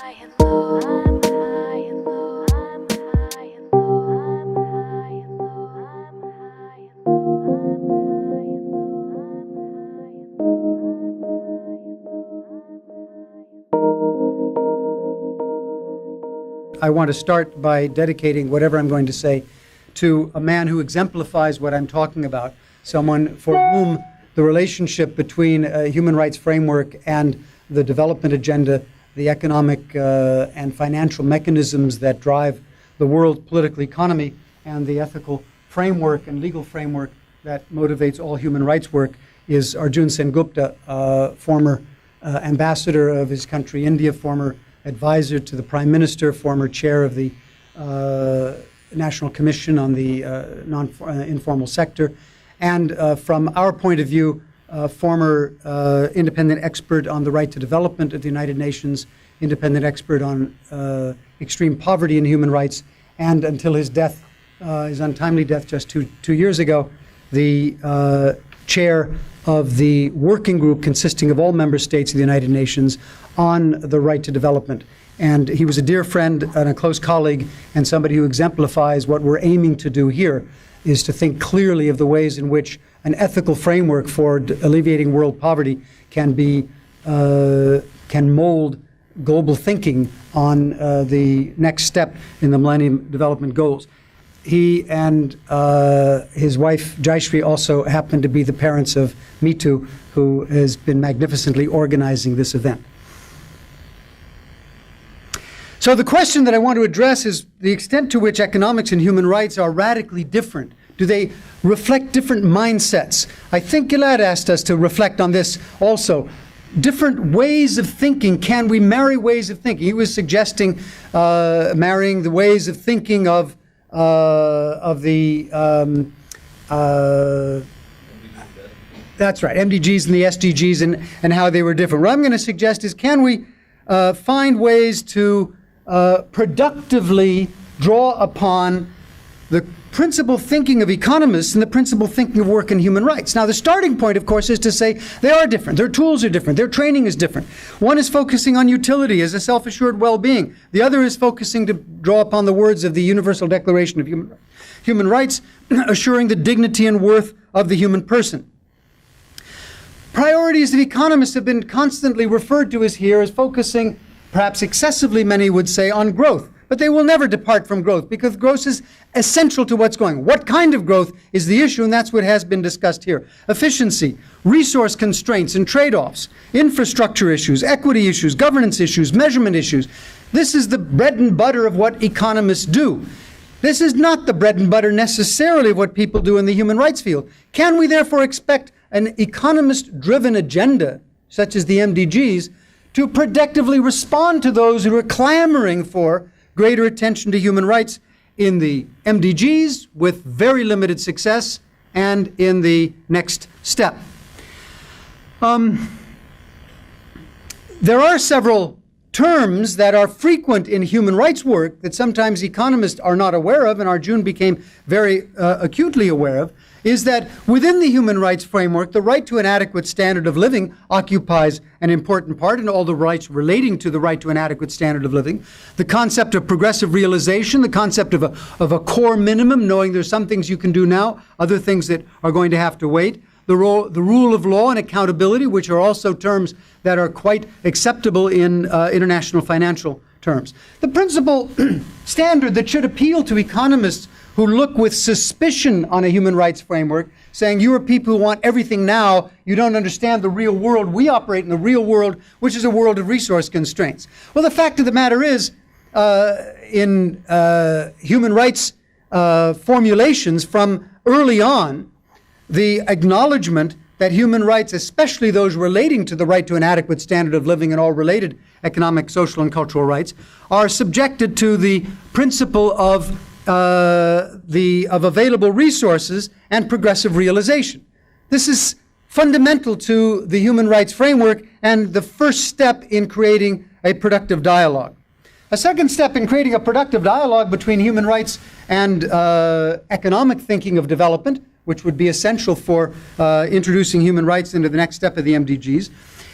I want to start by dedicating whatever I'm going to say to a man who exemplifies what I'm talking about, someone for whom the relationship between a human rights framework and the development agenda, the economic and financial mechanisms that drive the world political economy, and the ethical framework and legal framework that motivates all human rights work is Arjun Sengupta, former ambassador of his country, India, former advisor to the Prime Minister, former chair of the National Commission on the informal sector, and from our point of view, former independent expert on the right to development at the United Nations, independent expert on extreme poverty and human rights, and until his death, his untimely death just two years ago, the chair of the working group consisting of all member states of the United Nations on the right to development. And he was a dear friend and a close colleague and somebody who exemplifies what we're aiming to do here, is to think clearly of the ways in which an ethical framework for alleviating world poverty can be, can mold global thinking on the next step in the Millennium Development Goals. He and his wife, Jayashree, also happen to be the parents of Mitu, who has been magnificently organizing this event. So the question that I want to address is the extent to which economics and human rights are radically different. Do they reflect different mindsets? I think Gilad asked us to reflect on this also. Different ways of thinking. Can we marry ways of thinking? He was suggesting marrying the ways of thinking of the that's right, MDGs and the SDGs and how they were different. What I'm going to suggest is, can we find ways to productively draw upon the principal thinking of economists and the principal thinking of work and human rights. Now, the starting point, of course, is to say they are different. Their tools are different. Their training is different. One is focusing on utility as a self-assured well-being. The other is focusing to draw upon the words of the Universal Declaration of Human Rights, assuring the dignity and worth of the human person. Priorities of economists have been constantly referred to as here as focusing, perhaps excessively many would say, on growth. But they will never depart from growth, because growth is essential to what's going on. What kind of growth is the issue, and that's what has been discussed here. Efficiency, resource constraints and trade-offs, infrastructure issues, equity issues, governance issues, measurement issues. This is the bread and butter of what economists do. This is not the bread and butter necessarily of what people do in the human rights field. Can we therefore expect an economist-driven agenda, such as the MDGs, to productively respond to those who are clamoring for greater attention to human rights in the MDGs with very limited success and in the next step? There are several terms that are frequent in human rights work that sometimes economists are not aware of, and Arjun became very acutely aware of, is that within the human rights framework, the right to an adequate standard of living occupies an important part in all the rights relating to the right to an adequate standard of living. The concept of progressive realization, the concept of a core minimum, knowing there's some things you can do now, other things that are going to have to wait. The rule of law and accountability, which are also terms that are quite acceptable in international financial terms. The principal standard that should appeal to economists who look with suspicion on a human rights framework, saying you are people who want everything now, you don't understand the real world. We operate in the real world, which is a world of resource constraints. Well, the fact of the matter is, in human rights formulations from early on, the acknowledgement that human rights, especially those relating to the right to an adequate standard of living and all related economic, social, and cultural rights, are subjected to the principle of available resources and progressive realization. This is fundamental to the human rights framework and the first step in creating a productive dialogue. A second step in creating a productive dialogue between human rights and economic thinking of development, which would be essential for introducing human rights into the next step of the MDGs,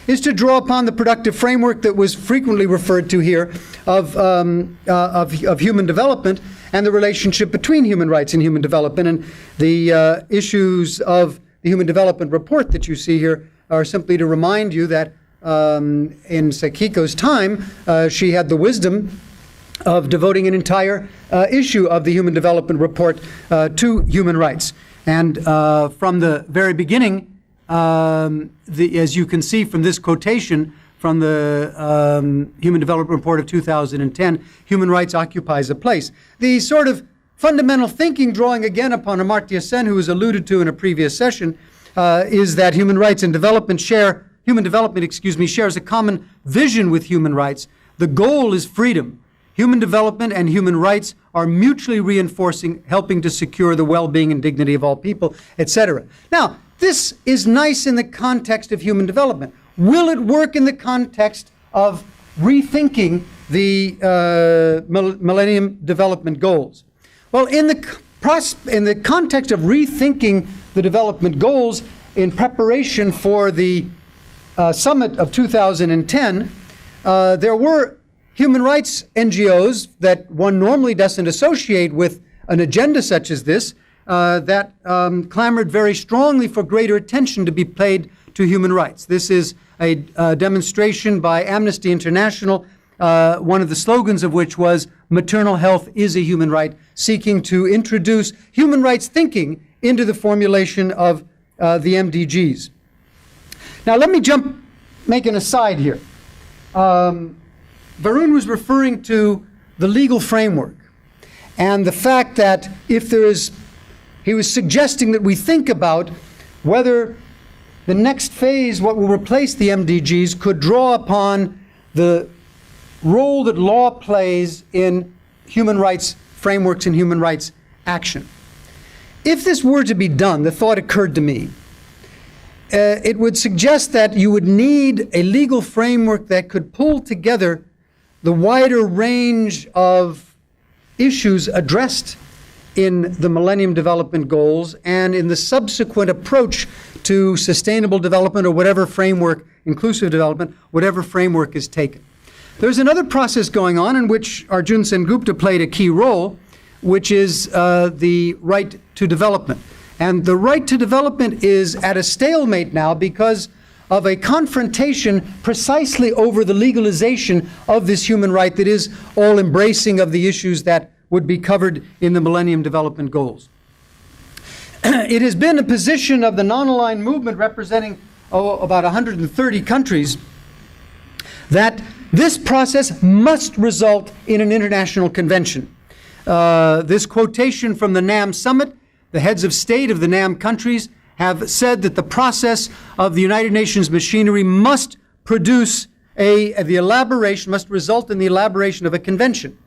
is to draw upon the productive framework that was frequently referred to here of human development and the relationship between human rights and human development. And the issues of the Human Development Report that you see here are simply to remind you that in Sekiko's time, she had the wisdom of devoting an entire issue of the Human Development Report to human rights. And from the very beginning, as you can see from this quotation from the Human Development Report of 2010, human rights occupies a place. The sort of fundamental thinking, drawing again upon Amartya Sen, who was alluded to in a previous session, is that human rights and development human development shares a common vision with human rights. The goal is freedom. Human development and human rights are mutually reinforcing, helping to secure the well-being and dignity of all people, etc. Now, this is nice in the context of human development. Will it work in the context of rethinking the Millennium Development Goals? Well, in the context of rethinking the development goals in preparation for the summit of 2010, there were human rights NGOs that one normally doesn't associate with an agenda such as this that clamored very strongly for greater attention to be paid to human rights. This is a demonstration by Amnesty International, one of the slogans of which was "Maternal health is a human right," seeking to introduce human rights thinking into the formulation of the MDGs. Now let me make an aside here. Varun was referring to the legal framework and the fact that he was suggesting that we think about whether the next phase, what will replace the MDGs, could draw upon the role that law plays in human rights frameworks and human rights action. If this were to be done, the thought occurred to me, it would suggest that you would need a legal framework that could pull together the wider range of issues addressed in the Millennium Development Goals and in the subsequent approach to sustainable development or whatever framework, inclusive development, whatever framework is taken. There's another process going on in which Arjun Sengupta played a key role, which is the right to development. And the right to development is at a stalemate now because of a confrontation precisely over the legalization of this human right that is all-embracing of the issues that would be covered in the Millennium Development Goals. It has been a position of the non-aligned movement representing about 130 countries that this process must result in an international convention. This quotation from the NAM summit, the heads of state of the NAM countries have said that the process of the United Nations machinery must result in the elaboration of a convention.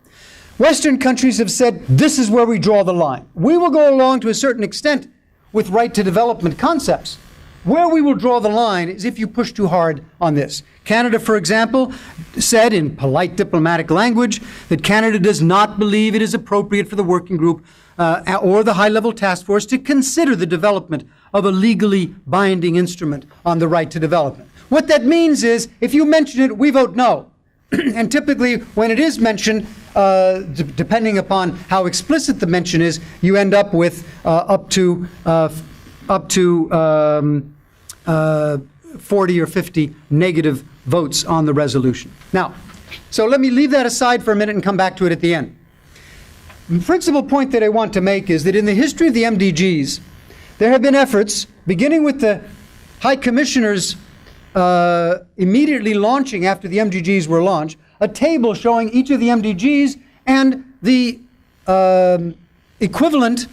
Western countries have said, this is where we draw the line. We will go along to a certain extent with right to development concepts. Where we will draw the line is if you push too hard on this. Canada, for example, said in polite diplomatic language that Canada does not believe it is appropriate for the working group or the high-level task force to consider the development of a legally binding instrument on the right to development. What that means is, if you mention it, we vote no. And typically, when it is mentioned, depending upon how explicit the mention is, you end up with up to 40 or 50 negative votes on the resolution. Now, so let me leave that aside for a minute and come back to it at the end. The principal point that I want to make is that in the history of the MDGs, there have been efforts, beginning with the High Commissioners immediately launching after the MDGs were launched, a table showing each of the MDGs and the equivalent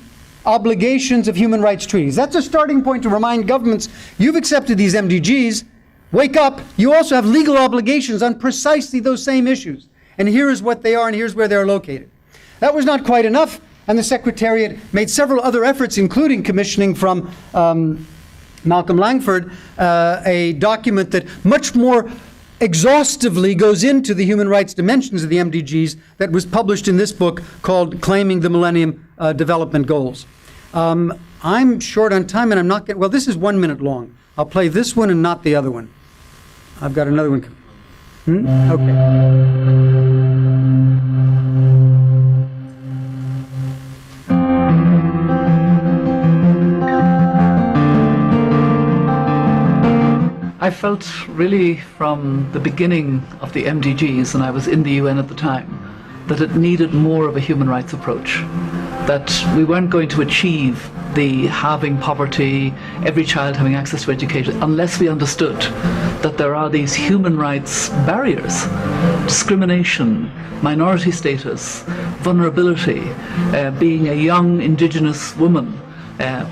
obligations of human rights treaties. That's a starting point to remind governments, you've accepted these MDGs, wake up, you also have legal obligations on precisely those same issues. And here is what they are and here's where they're located. That was not quite enough, and the Secretariat made several other efforts, including commissioning from Malcolm Langford a document that much more exhaustively goes into the human rights dimensions of the MDGs that was published in this book called Claiming the Millennium Development Goals. I'm short on time and I'm not getting, well, this is 1 minute long. I'll play this one and not the other one. I've got another one. Okay. I felt really from the beginning of the MDGs, and I was in the UN at the time, that it needed more of a human rights approach. That we weren't going to achieve the halving poverty, every child having access to education, unless we understood that there are these human rights barriers, discrimination, minority status, vulnerability, being a young indigenous woman,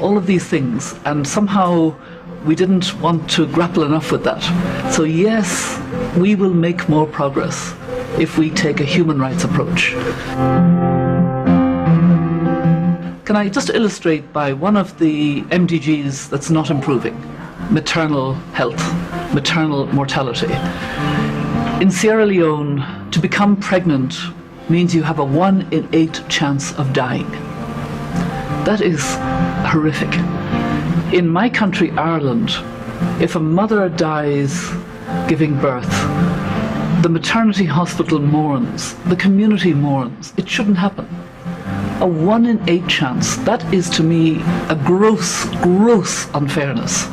all of these things, and somehow we didn't want to grapple enough with that. So yes, we will make more progress if we take a human rights approach. Can I just illustrate by one of the MDGs that's not improving? Maternal health, maternal mortality. In Sierra Leone, to become pregnant means you have a 1 in 8 chance of dying. That is horrific. In my country, Ireland, if a mother dies giving birth, the maternity hospital mourns, the community mourns. It shouldn't happen. A 1 in 8 chance, that is to me a gross, gross unfairness.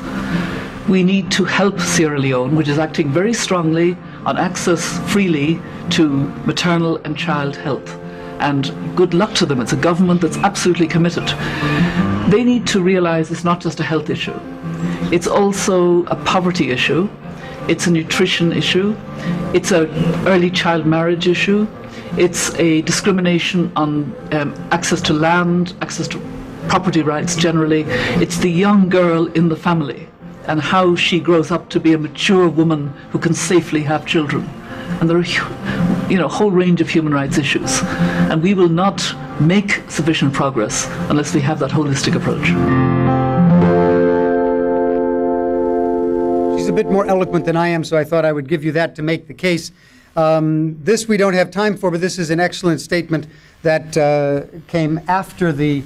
We need to help Sierra Leone, which is acting very strongly on access freely to maternal and child health. And good luck to them. It's a government that's absolutely committed. They need to realize it's not just a health issue. It's also a poverty issue. It's a nutrition issue. It's an early child marriage issue. It's a discrimination on access to land, access to property rights generally. It's the young girl in the family and how she grows up to be a mature woman who can safely have children. And there are a whole range of human rights issues. And we will not make sufficient progress unless we have that holistic approach. She's a bit more eloquent than I am, so I thought I would give you that to make the case. This we don't have time for, but this is an excellent statement that came after the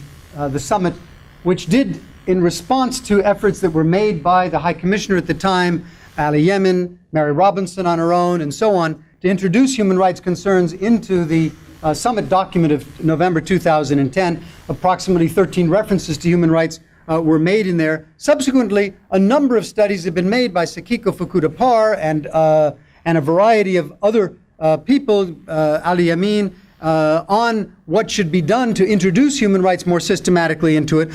summit, which did, in response to efforts that were made by the High Commissioner at the time, Ali Yemen, Mary Robinson on her own, and so on, to introduce human rights concerns into the summit document of November 2010. Approximately 13 references to human rights were made in there. Subsequently, a number of studies have been made by Sakiko Fukuda Parr and a variety of other people, Ali Yamin, on what should be done to introduce human rights more systematically into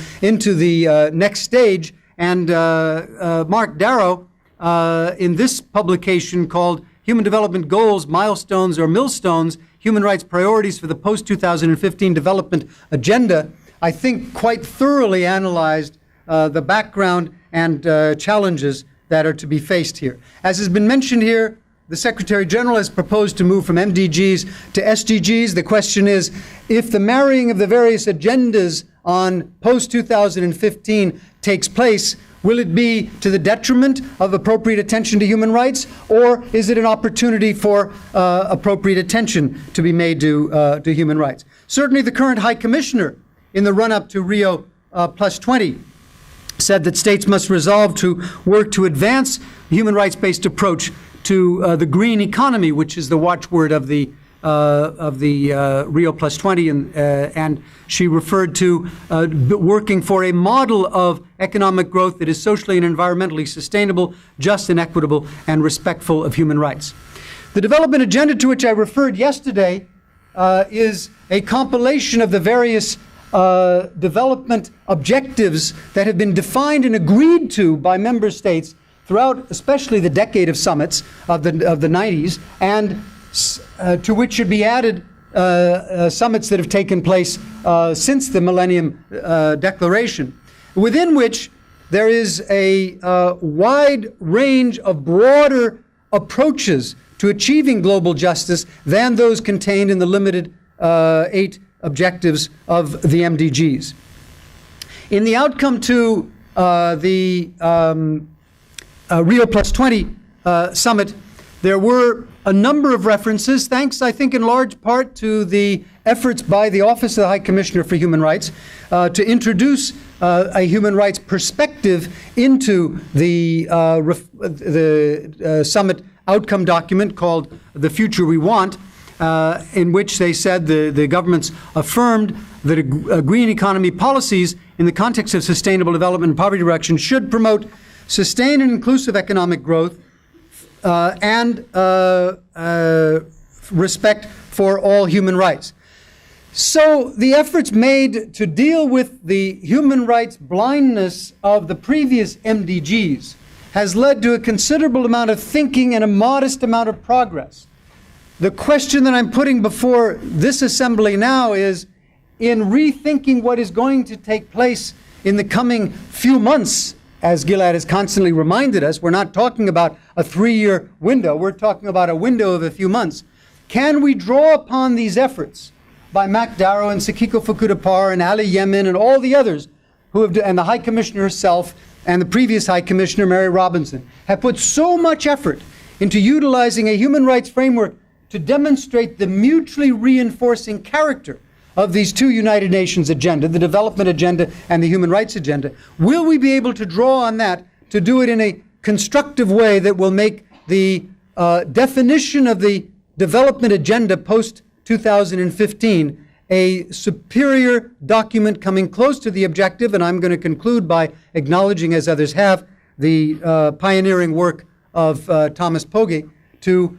the next stage. And Mark Darrow, in this publication called Human Development Goals, Milestones or Millstones, Human Rights Priorities for the Post-2015 Development Agenda, I think quite thoroughly analyzed the background and challenges that are to be faced here. As has been mentioned here, the Secretary General has proposed to move from MDGs to SDGs. The question is, if the marrying of the various agendas on post-2015 takes place, will it be to the detriment of appropriate attention to human rights, or is it an opportunity for appropriate attention to be made to human rights? Certainly the current High Commissioner, in the run-up to Rio +20, said that states must resolve to work to advance the human rights-based approach to the green economy, which is the watchword of the Rio +20, and she referred to working for a model of economic growth that is socially and environmentally sustainable, just and equitable, and respectful of human rights. The development agenda to which I referred yesterday is a compilation of the various development objectives that have been defined and agreed to by member states throughout, especially the decade of summits of the 90s, and to which should be added summits that have taken place since the Millennium Declaration, within which there is a wide range of broader approaches to achieving global justice than those contained in the limited 8 objectives of the MDGs. In the outcome to the Rio +20 summit, there were a number of references, thanks, I think, in large part to the efforts by the Office of the High Commissioner for Human Rights to introduce a human rights perspective into the summit outcome document called The Future We Want, in which they said the governments affirmed that green economy policies in the context of sustainable development and poverty reduction should promote sustained and inclusive economic growth and respect for all human rights. So the efforts made to deal with the human rights blindness of the previous MDGs has led to a considerable amount of thinking and a modest amount of progress. The question that I'm putting before this assembly now is, in rethinking what is going to take place in the coming few months, as Gilad has constantly reminded us, we're not talking about a 3-year window, we're talking about a window of a few months. Can we draw upon these efforts by Mac Darrow and Sakiko Fukuda and Ali Yemen and all the others who have, and the High Commissioner herself and the previous High Commissioner, Mary Robinson, have put so much effort into utilizing a human rights framework to demonstrate the mutually reinforcing character of these two United Nations agenda, the development agenda and the human rights agenda? Will we be able to draw on that to do it in a constructive way that will make the definition of the development agenda post-2015 a superior document coming close to the objective? And I'm going to conclude by acknowledging, as others have, the pioneering work of Thomas Pogge to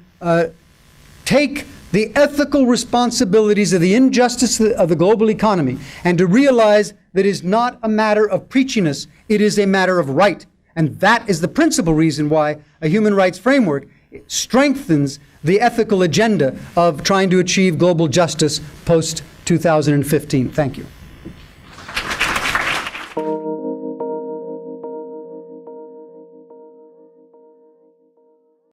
take the ethical responsibilities of the injustice of the global economy and to realize that it is not a matter of preachiness, it is a matter of right. And that is the principal reason why a human rights framework strengthens the ethical agenda of trying to achieve global justice post-2015. Thank you.